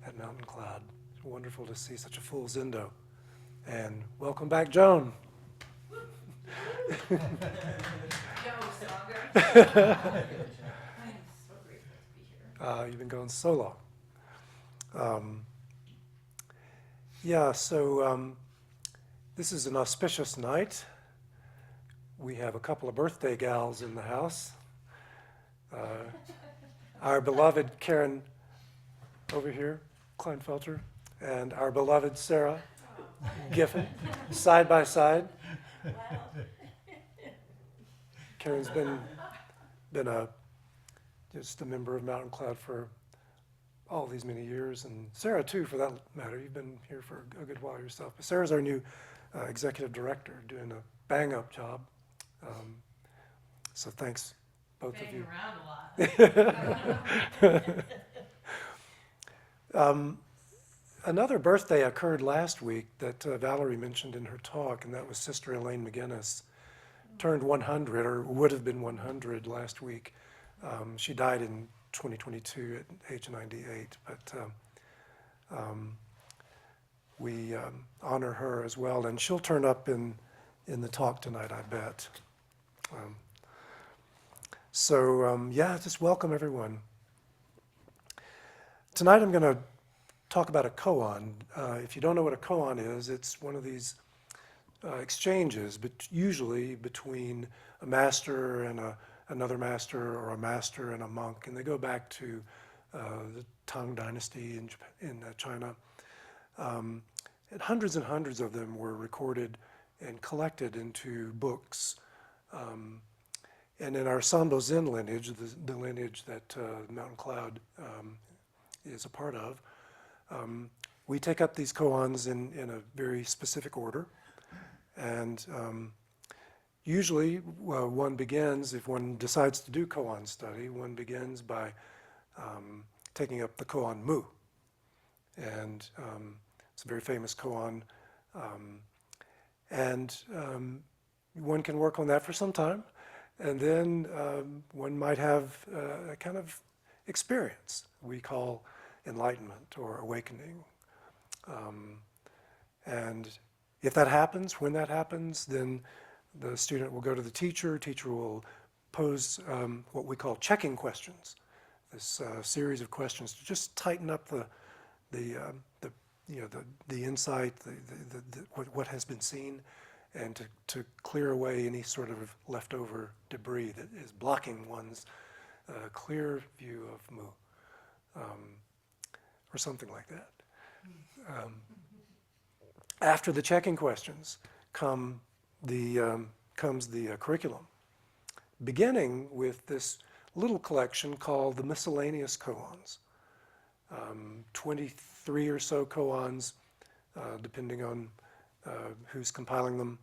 at Mountain Cloud. It's wonderful to see such a full Zendo. And welcome back, Joan. Yo, Stronger. I am so grateful to be here. You've been going so long. So this is an auspicious night. We have a couple of birthday gals in the house. Our beloved Karen over here, Kleinfelter, and our beloved Sarah Giffen, side by side. Wow. Karen's been just a member of Mountain Cloud for all these many years, and Sarah too, for that matter. You've been here for a good while yourself. But Sarah's our new executive director, doing a bang-up job. So thanks, both of you. Around a lot. Another birthday occurred last week that Valerie mentioned in her talk, and that was Sister Elaine McGinnis. Turned 100, or would have been 100 last week. She died in 2022 at age 98, but we honor her as well, and she'll turn up in the talk tonight, I bet. Just welcome everyone. Tonight I'm going to talk about a koan. If you don't know what a koan is, it's one of these exchanges, but usually between a master and another master, or a master and a monk, and they go back to the Tang Dynasty in China. And hundreds of them were recorded and collected into books. And in our Sanbo Zen lineage, the lineage that Mountain Cloud is a part of, we take up these koans in a very specific order. And usually one begins, if one decides to do koan study, one begins by taking up the koan mu. And it's a very famous koan. One can work on that for some time. And then one might have a kind of experience we call enlightenment or awakening. And if that happens, when that happens, then the student will go to the teacher. Teacher will pose what we call checking questions. This series of questions to just tighten up the insight, what has been seen, and to clear away any sort of leftover debris that is blocking one's clear view of mu, or something like that. After the checking questions comes the curriculum, beginning with this little collection called the miscellaneous koans. 23 or so koans, depending on who's compiling them,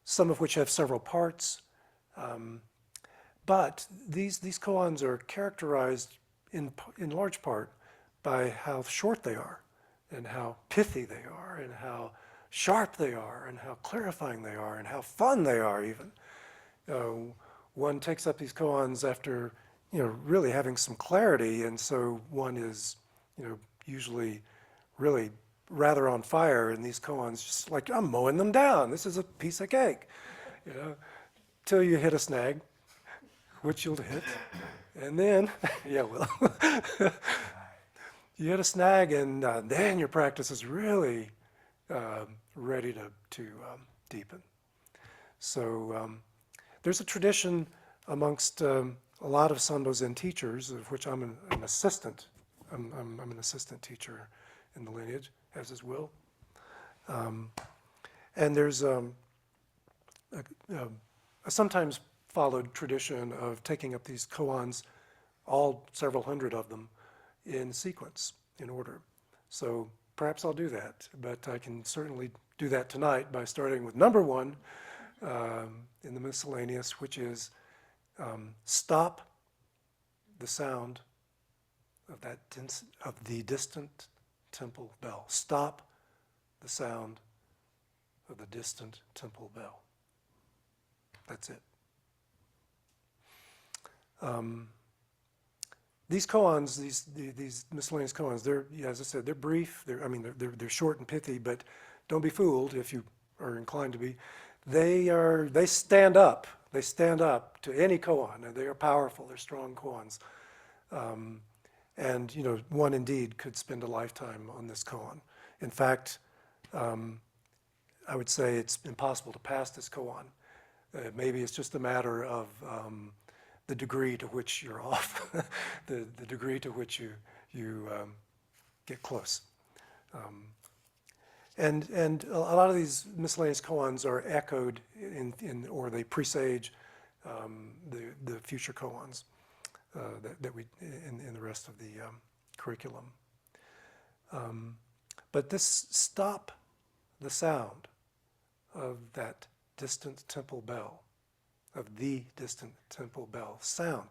some of which have several parts. But these koans are characterized in large part by how short they are, and how pithy they are, and how sharp they are, and how clarifying they are, and how fun they are even. One takes up these koans after really having some clarity, and so one is usually really rather on fire in these koans, just like, I'm mowing them down, this is a piece of cake, till you hit a snag, which you'll hit, and then, you hit a snag, and then your practice is really ready to deepen. So there's a tradition amongst a lot of Sanbo Zen teachers, of which I'm an assistant. I'm an assistant teacher in the lineage, as is Will. And there's a sometimes followed tradition of taking up these koans, all several hundred of them, in sequence, in order. So perhaps I'll do that, but I can certainly do that tonight by starting with number one in the miscellaneous, which is stop the sound of the distant temple bell. Stop the sound of the distant temple bell. That's it. these koans, these miscellaneous koans, they're, yeah, as I said, they're brief. They're short and pithy, but don't be fooled if you are inclined to be. They stand up. They stand up to any koan, and they are powerful. They're strong koans. And one indeed could spend a lifetime on this koan. In fact, I would say it's impossible to pass this koan. Maybe it's just a matter of the degree to which you're off, the degree to which you get close. And a lot of these miscellaneous koans are echoed or they presage the future koans that we in the rest of the curriculum. But this stop the sound of that distant temple bell, of the distant temple bell sound.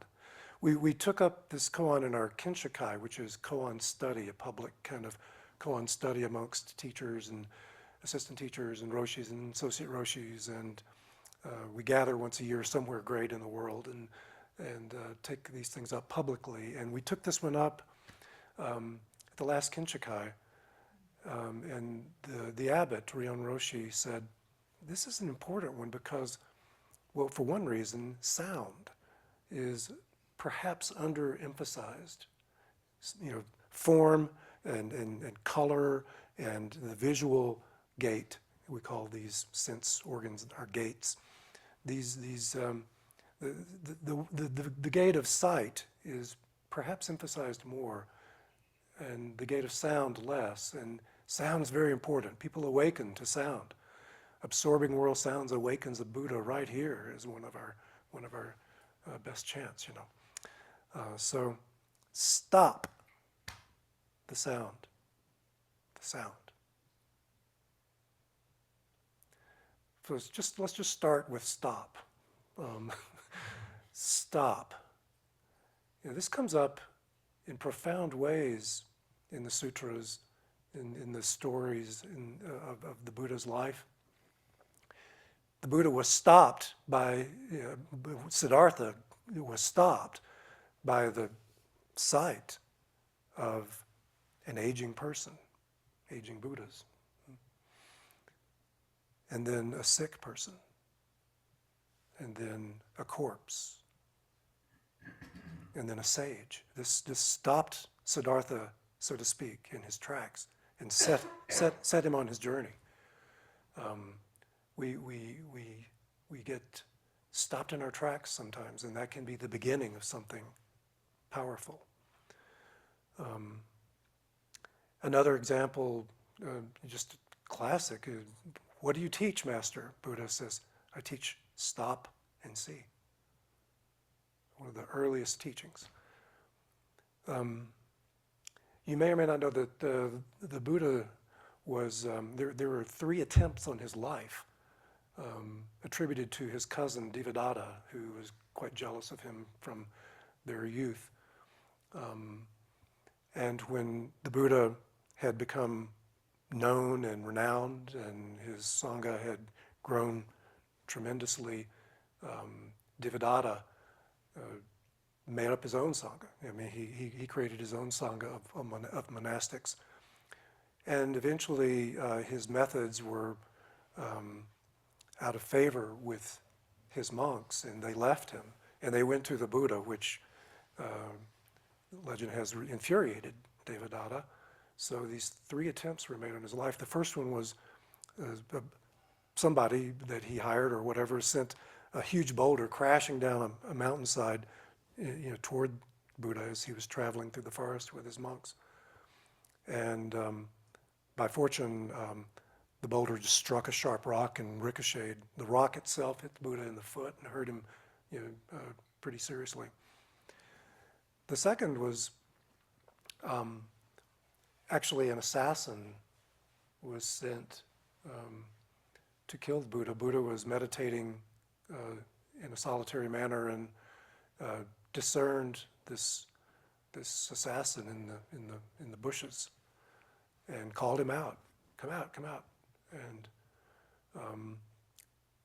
We took up this koan in our Kinshikai, which is koan study, a public kind of koan study amongst teachers and assistant teachers and roshis and associate roshis, and we gather once a year somewhere great in the world and take these things up publicly. And we took this one up at the last Kinshikai, and the abbot, Ryon Roshi, said, this is an important one because, well, for one reason, sound is perhaps underemphasized. Form and color and the visual gate, we call these sense organs our gates. The gate of sight is perhaps emphasized more, and the gate of sound less. And sound is very important. People awaken to sound. Absorbing world sounds awakens the Buddha right here is one of our best chants, So stop the sound. The sound. So let's just start with stop. Stop. This comes up in profound ways in the sutras, in the stories of the Buddha's life. The Buddha was stopped by, Siddhartha was stopped by the sight of an aging person, aging Buddhas, and then a sick person, and then a corpse, and then a sage. This stopped Siddhartha, so to speak, in his tracks and set him on his journey. We get stopped in our tracks sometimes, and that can be the beginning of something powerful. Another example, just classic, what do you teach, Master? Buddha says, I teach stop and see. One of the earliest teachings. You may or may not know that the Buddha was, there were 3 attempts on his life attributed to his cousin Devadatta, who was quite jealous of him from their youth. And when the Buddha had become known and renowned and his Sangha had grown tremendously, Devadatta made up his own Sangha. I mean, he created his own Sangha of monastics. And eventually his methods were out of favor with his monks, and they left him. And they went to the Buddha, which legend has infuriated Devadatta. So these 3 attempts were made on his life. The first one was somebody that he hired or whatever sent a huge boulder crashing down a mountainside, toward Buddha as he was traveling through the forest with his monks. And by fortune, the boulder just struck a sharp rock and ricocheted. The rock itself hit the Buddha in the foot and hurt him, pretty seriously. The second was actually an assassin was sent to kill the Buddha. Buddha was meditating in a solitary manner and discerned this assassin in the bushes and called him out. Come out, come out. And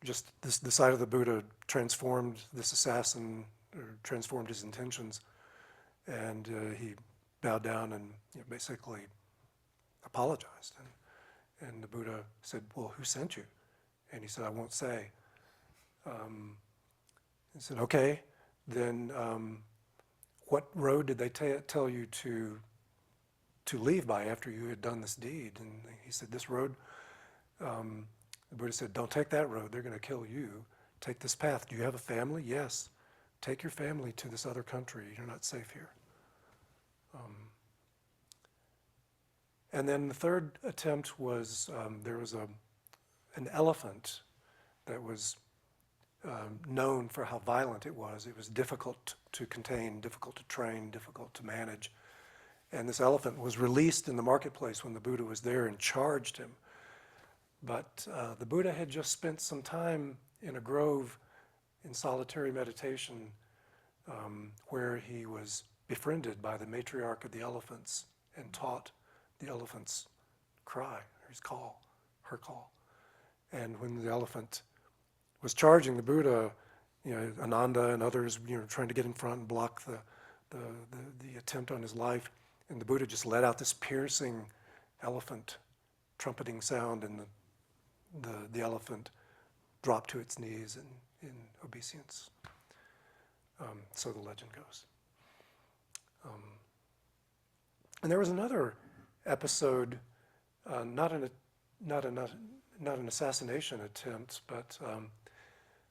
just the sight of the Buddha transformed this assassin, or transformed his intentions. And he bowed down and basically apologized. And the Buddha said, well, who sent you? And he said, I won't say. He said, okay, then what road did they tell you to leave by after you had done this deed? And he said, this road. The Buddha said, don't take that road, they're going to kill you. Take this path. Do you have a family? Yes. Take your family to this other country. You're not safe here. And then the third attempt was, there was an elephant that was known for how violent it was. It was difficult to contain, difficult to train, difficult to manage. And this elephant was released in the marketplace when the Buddha was there and charged him. But the Buddha had just spent some time in a grove in solitary meditation where he was befriended by the matriarch of the elephants and taught the elephant's cry, or his call, her call. And when the elephant was charging the Buddha, Ananda and others, trying to get in front and block the attempt on his life, and the Buddha just let out this piercing elephant trumpeting sound, and the elephant dropped to its knees in obeisance. So the legend goes. And there was another episode, not an assassination attempt, but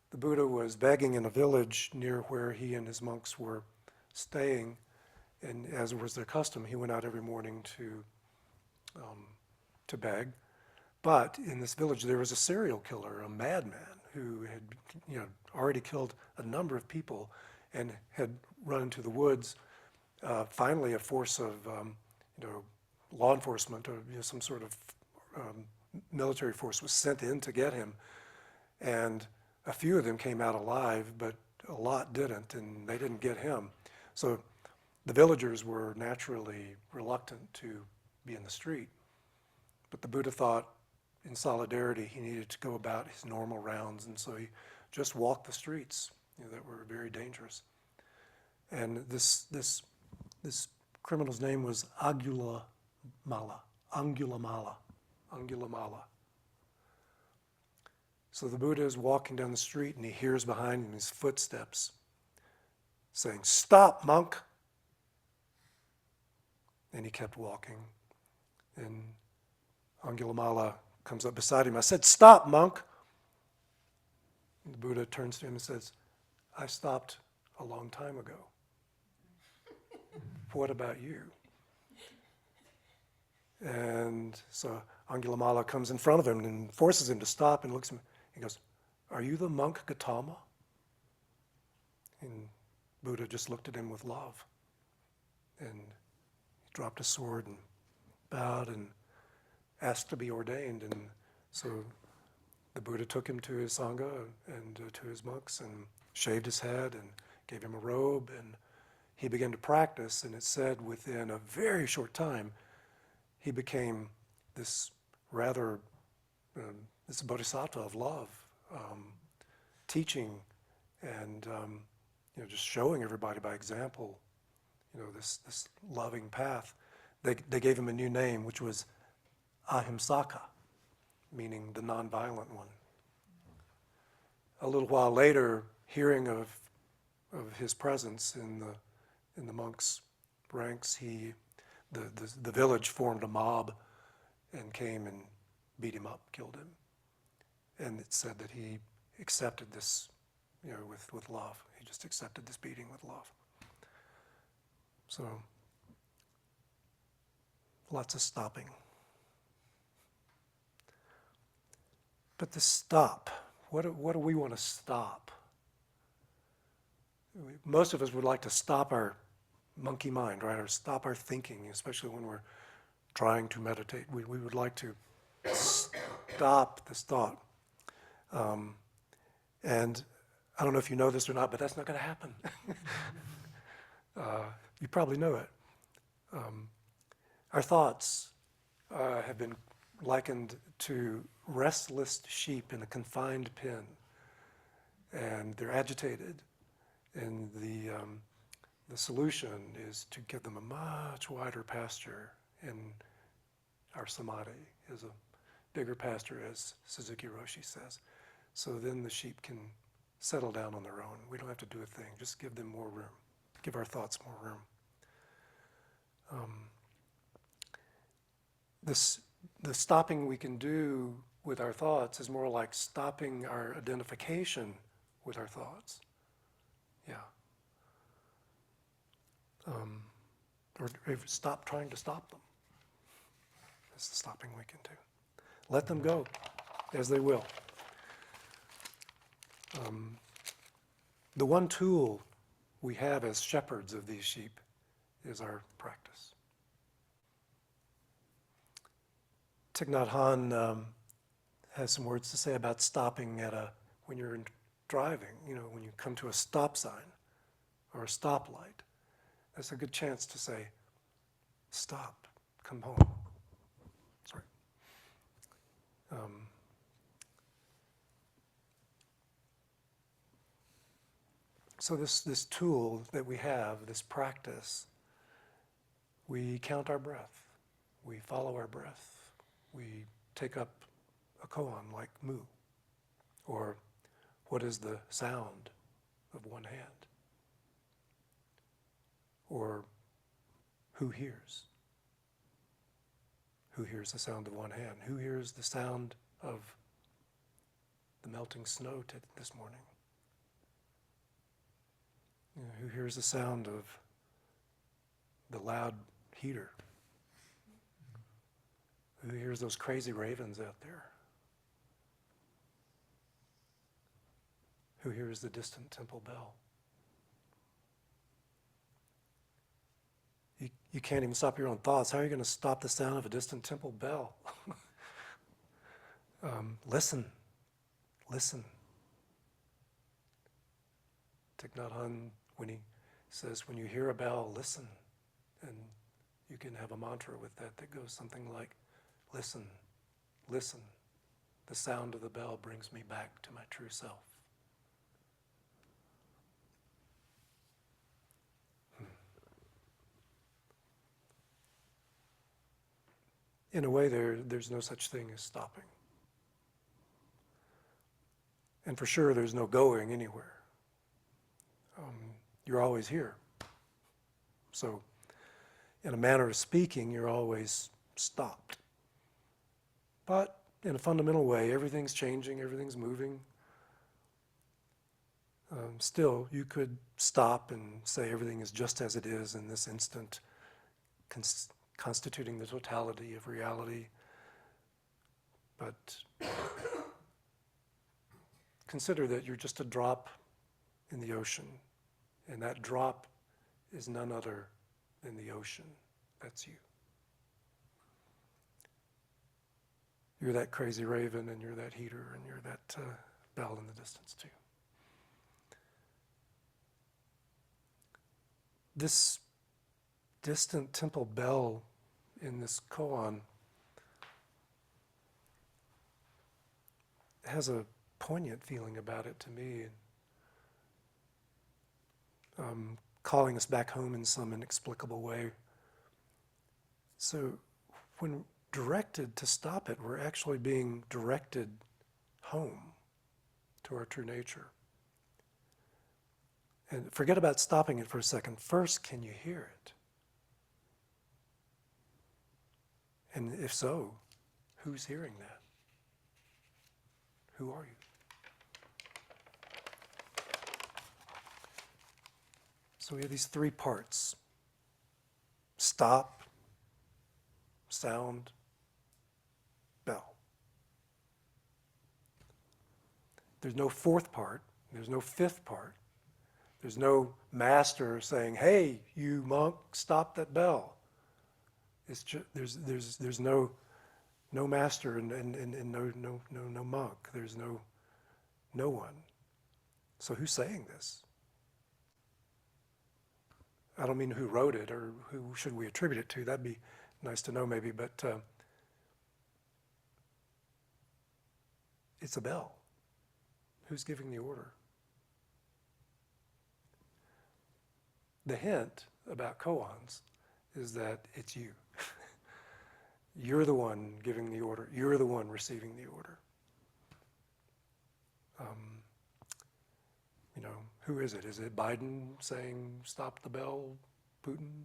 the Buddha was begging in a village near where he and his monks were staying, and as was their custom, he went out every morning to beg. But in this village, there was a serial killer, a madman, who had already killed a number of people and had run into the woods. Finally, a force of law enforcement or some sort of military force was sent in to get him, and a few of them came out alive, but a lot didn't, and they didn't get him. So the villagers were naturally reluctant to be in the street. But the Buddha thought, in solidarity, he needed to go about his normal rounds, and so he just walked the streets that were very dangerous. And this criminal's name was Angulimala. So the Buddha is walking down the street, and he hears behind him his footsteps saying, "Stop, monk!" And he kept walking, and Angulimala comes up beside him. I said, "Stop, monk!" And the Buddha turns to him and says, "I stopped a long time ago. What about you?" And so Angulimala comes in front of him and forces him to stop and looks at him. He goes, "Are you the monk Gautama?" And Buddha just looked at him with love. And he dropped his sword and bowed and asked to be ordained. And so the Buddha took him to his Sangha and to his monks and shaved his head and gave him a robe, and he began to practice. And it said within a very short time, he became this rather, this bodhisattva of love, teaching and just showing everybody by example, this loving path. They gave him a new name, which was Ahimsaka, meaning the nonviolent one. A little while later, hearing of his presence in the monks' ranks, the village formed a mob and came and beat him up, killed him. And it said that he accepted this, with love. He just accepted this beating with love. So, lots of stopping. But the stop, what do we want to stop? Most of us would like to stop our monkey mind, right? Or stop our thinking, especially when we're trying to meditate. We would like to stop this thought. And I don't know if you know this or not, but that's not going to happen. You probably know it. Our thoughts have been likened to restless sheep in a confined pen, and they're agitated, and The solution is to give them a much wider pasture, and our samadhi is a bigger pasture, as Suzuki Roshi says. So then the sheep can settle down on their own. We don't have to do a thing, just give them more room, give our thoughts more room. The stopping we can do with our thoughts is more like stopping our identification with our thoughts. Yeah. Or stop trying to stop them. That's the stopping we can do. Let them go as they will. The one tool we have as shepherds of these sheep is our practice. Thich Nhat Hanh has some words to say about stopping when you're driving, when you come to a stop sign or a stoplight. That's a good chance to say, stop, come home. Sorry. So this tool that we have, this practice, we count our breath, we follow our breath, we take up a koan like mu, or what is the sound of one hand, or who hears? Who hears the sound of one hand? Who hears the sound of the melting snow this morning? Who hears the sound of the loud heater? Who hears those crazy ravens out there? Who hears the distant temple bell? You can't even stop your own thoughts. How are you going to stop the sound of a distant temple bell? Listen. Listen. Thich Nhat Hanh, when he says, when you hear a bell, listen. And you can have a mantra with that goes something like, listen, listen. The sound of the bell brings me back to my true self. In a way, there's no such thing as stopping. And for sure, there's no going anywhere. You're always here. So, in a manner of speaking, you're always stopped. But in a fundamental way, everything's changing, everything's moving. Still, you could stop and say everything is just as it is in this instant, constituting the totality of reality. But consider that you're just a drop in the ocean, and that drop is none other than the ocean. That's you. You're that crazy raven, and you're that heater, and you're that bell in the distance too. This distant temple bell in this koan has a poignant feeling about it to me, calling us back home in some inexplicable way. So when directed to stop it, we're actually being directed home to our true nature. And forget about stopping it for a second. First, can you hear it? And if so, who's hearing that? Who are you? So we have these three parts: stop, sound, bell. There's no fourth part. There's no fifth part. There's no master saying, "Hey, you monk, stop that bell." It's just, there's no master and no monk. There's no one. So who's saying this? I don't mean who wrote it or who should we attribute it to. That'd be nice to know maybe, but it's a bell. Who's giving the order? the hint about koans is that it's you. You're the one giving the order. You're the one receiving the order. You know, who is it? Is it Biden saying, stop the bell, Putin?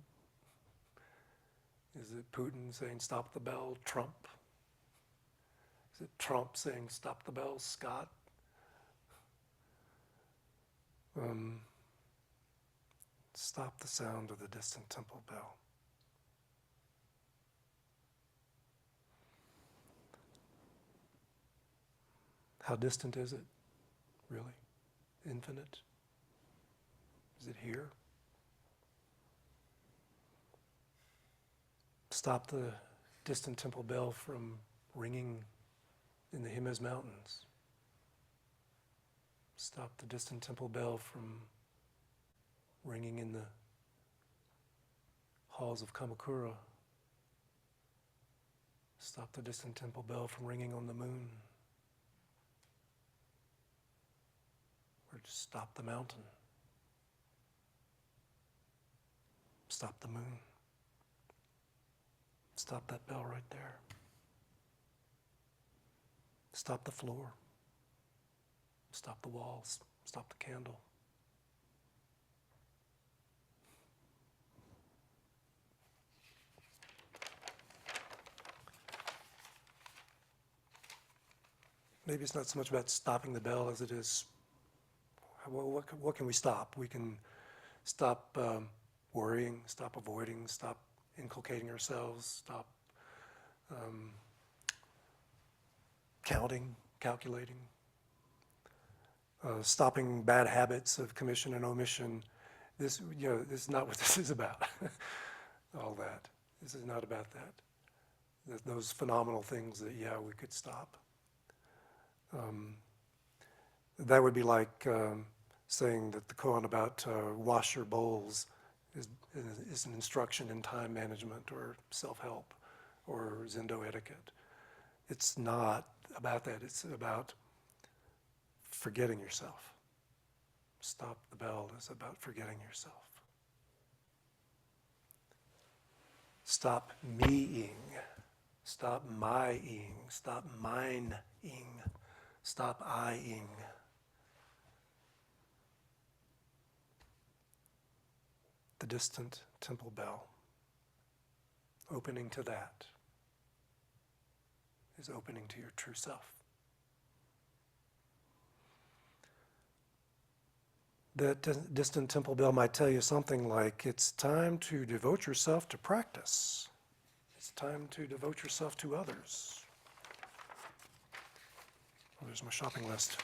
Is it Putin saying, stop the bell, Trump? Is it Trump saying, stop the bell, Scott? Stop the sound of the distant temple bell. How distant is it, really? Infinite? Is it here? Stop the distant temple bell from ringing in the Himalaya Mountains. Stop the distant temple bell from ringing in the halls of Kamakura. Stop the distant temple bell from ringing on the moon. Or just stop the mountain. Stop the moon. Stop that bell right there. Stop the floor. Stop the walls. Stop the candle. Maybe it's not so much about stopping the bell as it is, well, what can we stop? We can stop worrying, stop avoiding, stop inculcating ourselves, stop counting, calculating, stopping bad habits of commission and omission. This is not what this is about. All that. This is not about that. Those phenomenal things that, we could stop. That would be like saying that the koan about wash your bowls is an instruction in time management or self-help or Zendo etiquette. It's not about that. It's about forgetting yourself. Stop the bell is about forgetting yourself. Stop me-ing. Stop my-ing. Stop mine-ing. Stop I-ing. The distant temple bell. Opening to that is opening to your true self. That distant temple bell might tell you something like, it's time to devote yourself to practice. It's time to devote yourself to others. Oh, there's my shopping list.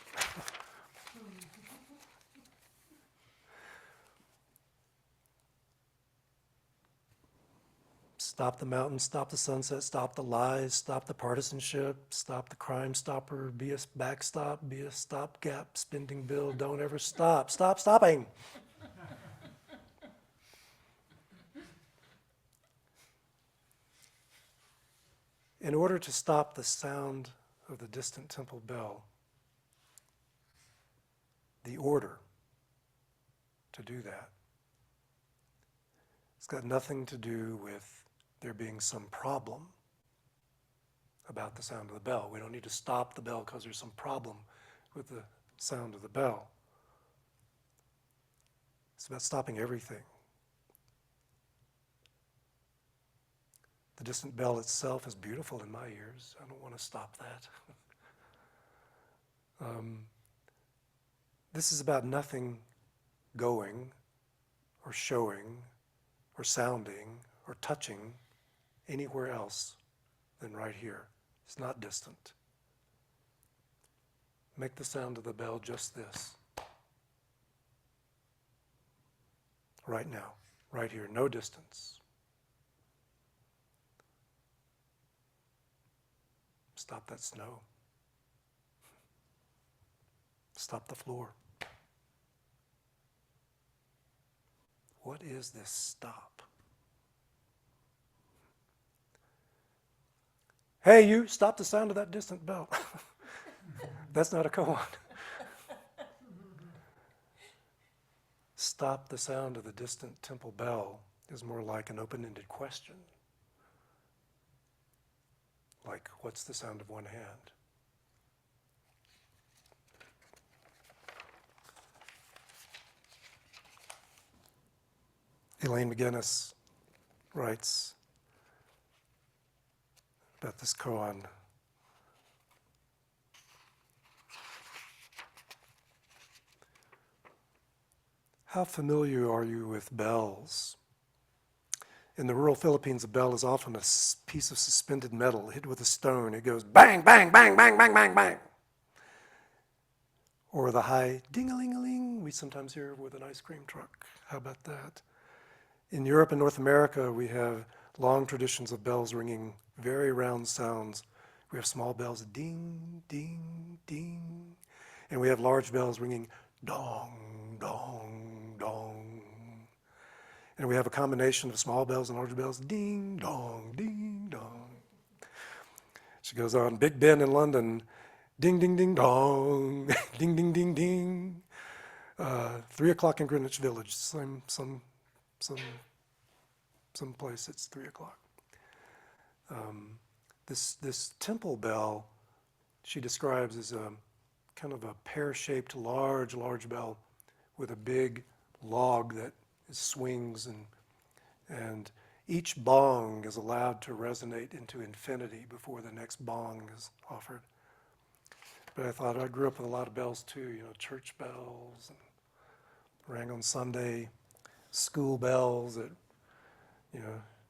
Stop the mountain, stop the sunset, stop the lies, stop the partisanship, stop the crime stopper, be a backstop, be a stopgap, spending bill, don't ever stop. Stop stopping. In order to stop the sound of the distant temple bell, the order to do that, it's got nothing to do with there being some problem about the sound of the bell. We don't need to stop the bell because there's some problem with the sound of the bell. It's about stopping everything. The distant bell itself is beautiful in my ears. I don't want to stop that. This is about nothing going or showing or sounding or touching anywhere else than right here. It's not distant. Make the sound of the bell just this. Right now, right here, no distance. Stop that snow. Stop the floor. What is this stop? Hey, you, stop the sound of that distant bell. That's not a koan. Stop the sound of the distant temple bell is more like an open-ended question. Like, what's the sound of one hand? Elaine McGinnis writes about this koan. How familiar are you with bells? In the rural Philippines, a bell is often a piece of suspended metal hit with a stone. It goes bang, bang, bang, bang, bang, bang, bang. Or the high ding-a-ling-a-ling we sometimes hear with an ice cream truck. How about that? In Europe and North America, we have long traditions of bells ringing very round sounds. We have small bells, ding, ding, ding. And we have large bells ringing dong, dong, dong. And we have a combination of small bells and large bells, ding, dong, ding, dong. She goes on, Big Ben in London, ding, ding, ding, dong, ding, ding, ding, ding. 3 o'clock in Greenwich Village, some place it's 3 o'clock. This temple bell, she describes as a kind of a pear-shaped, large bell with a big log that swings, and each bong is allowed to resonate into infinity before the next bong is offered. But I thought I grew up with a lot of bells too, church bells, and rang on Sunday, school bells that,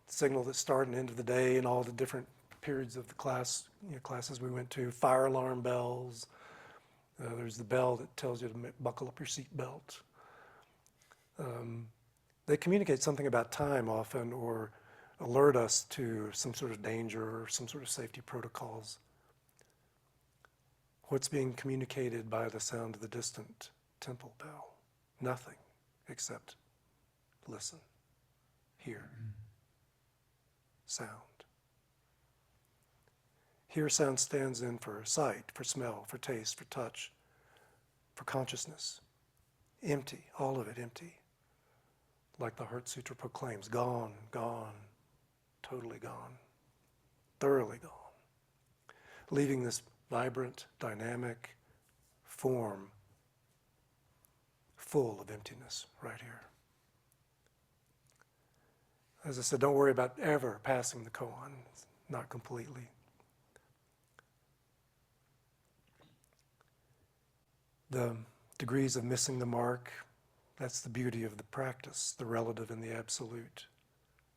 signal the start and end of the day and all the different periods of the classes we went to, fire alarm bells. There's the bell that tells you to buckle up your seat belt. They communicate something about time often, or alert us to some sort of danger or some sort of safety protocols. What's being communicated by the sound of the distant temple bell? Nothing, except listen, hear, sound. Hear sound stands in for sight, for smell, for taste, for touch, for consciousness. Empty, all of it empty. Like the Heart Sutra proclaims, gone, gone, totally gone, thoroughly gone. Leaving this vibrant, dynamic form full of emptiness right here. As I said, don't worry about ever passing the koan, not completely. The degrees of missing the mark, that's the beauty of the practice, the relative and the absolute,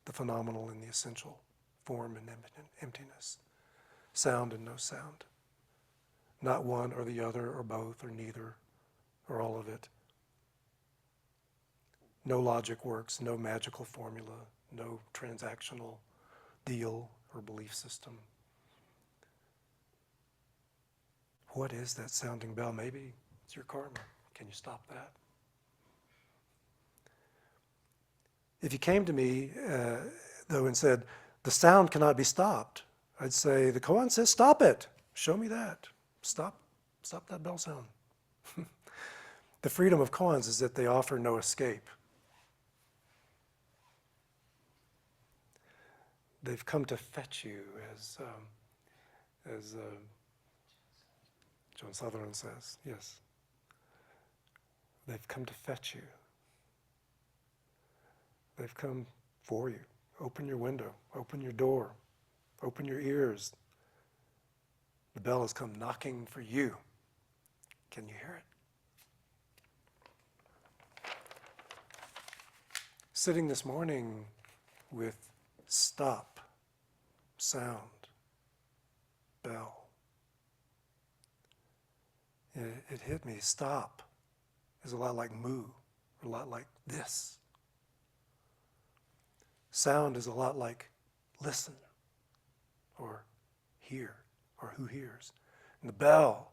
the phenomenal and the essential, form and emptiness, sound and no sound. Not one or the other or both or neither or all of it. No logic works, no magical formula, no transactional deal or belief system. What is that sounding bell? Maybe it's your karma. Can you stop that? If you came to me, though, and said, the sound cannot be stopped, I'd say, the koan says, stop it. Show me that. Stop that bell sound. The freedom of koans is that they offer no escape. They've come to fetch you, as John Sutherland says. Yes. They've come to fetch you. They've come for you. Open your window, open your door, open your ears. The bell has come knocking for you. Can you hear it? Sitting this morning with stop, sound, bell. It hit me. Stop is a lot like moo, a lot like this. Sound is a lot like listen, or hear, or who hears. And the bell,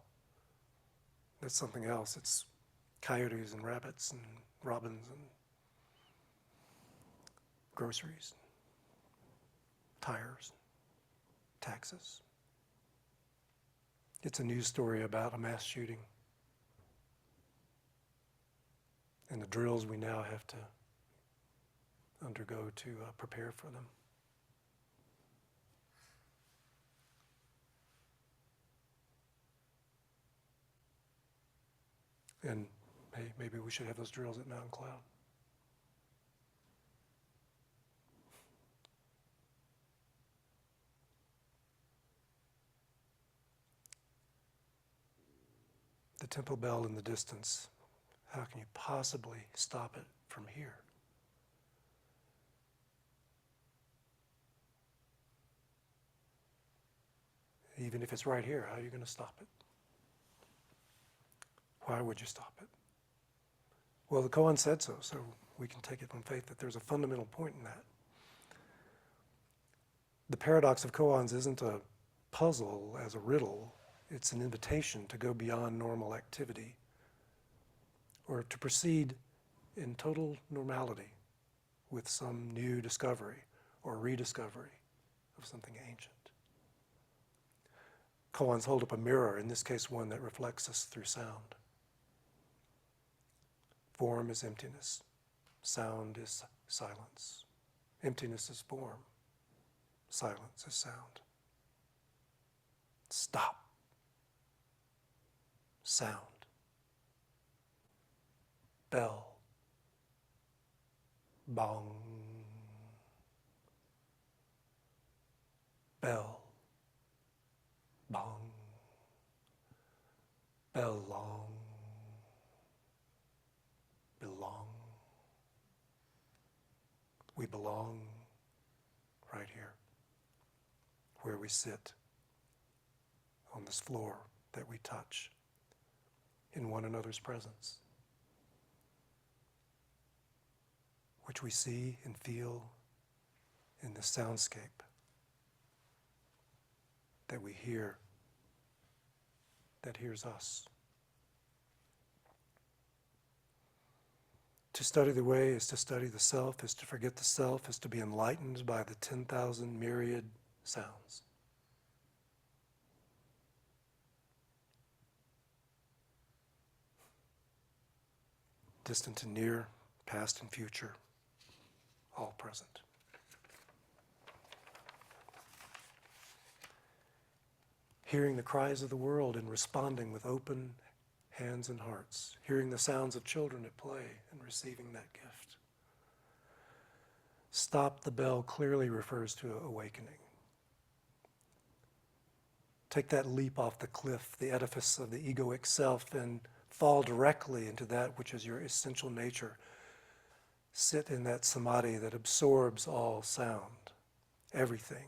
that's something else. It's coyotes and rabbits and robins and groceries, tires, taxes. It's a news story about a mass shooting. and the drills we now have to undergo to prepare for them. And hey, maybe we should have those drills at Mountain Cloud. The temple bell in the distance, how can you possibly stop it from here? Even if it's right here, how are you going to stop it? Why would you stop it? Well, the koan said so, so we can take it on faith that there's a fundamental point in that. The paradox of koans isn't a puzzle as a riddle. It's an invitation to go beyond normal activity or to proceed in total normality with some new discovery or rediscovery of something ancient. Koans hold up a mirror, in this case one that reflects us through sound. Form is emptiness. Sound is silence. Emptiness is form. Silence is sound. Stop. Sound. Bell. Bong. Bell. Bong. Belong. Belong. We belong right here, where we sit, on this floor that we touch, in one another's presence, which we see and feel in the soundscape that we hear, that hears us. To study the way is to study the self, is to forget the self, is to be enlightened by the 10,000 myriad sounds. Distant and near, past and future, all present. Hearing the cries of the world and responding with open hands and hearts, hearing the sounds of children at play and receiving that gift. Stop the bell clearly refers to awakening. Take that leap off the cliff, the edifice of the egoic self, and fall directly into that which is your essential nature. Sit in that samadhi that absorbs all sound, everything,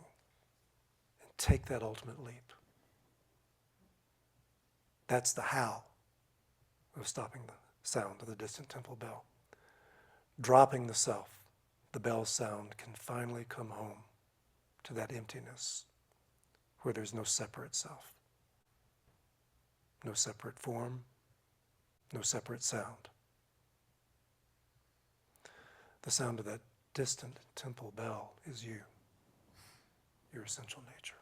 and take that ultimate leap. That's the how of stopping the sound of the distant temple bell. Dropping the self, the bell sound can finally come home to that emptiness where there's no separate self, no separate form, no separate sound. The sound of that distant temple bell is you, your essential nature.